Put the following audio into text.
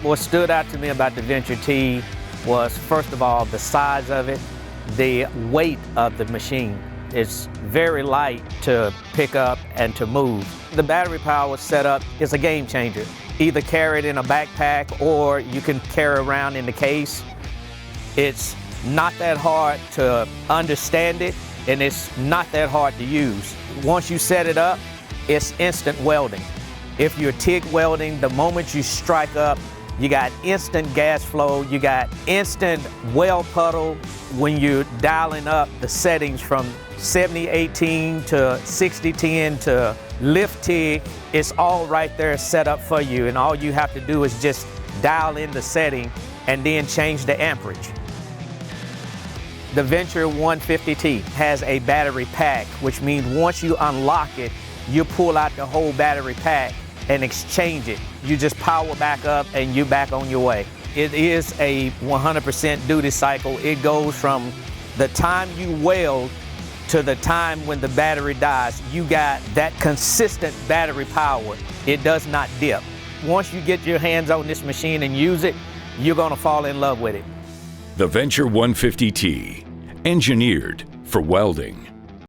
What stood out to me about the Venture T was, first of all, the size of it, the weight of the machine. It's very light to pick up and to move. The battery power setup is a game changer. Either carry it in a backpack or you can carry around in the case. It's not that hard to understand it, and it's not that hard to use. Once you set it up, it's instant welding. If you're TIG welding, the moment you strike up, you got instant gas flow, you got instant weld puddle. When you're dialing up the settings from 70-18 to 60-10 to lift TIG, it's all right there set up for you, and all you have to do is just dial in the setting and then change the amperage. The Venture 150T has a battery pack, which means once you unlock it, you pull out the whole battery pack and exchange it. You just power back up and you're back on your way. It is a 100% duty cycle. It goes from the time you weld to the time when the battery dies. You got that consistent battery power. It does not dip. Once you get your hands on this machine and use it, you're gonna fall in love with it. The Venture 150T, engineered for welding.